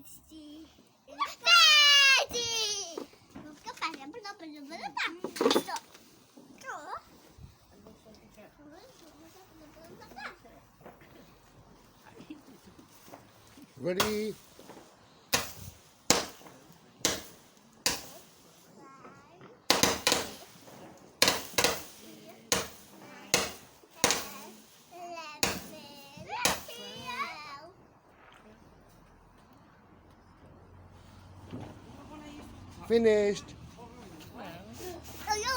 60. 30. Các bạn đã bắt đầu bây giờ với Ready? Finished.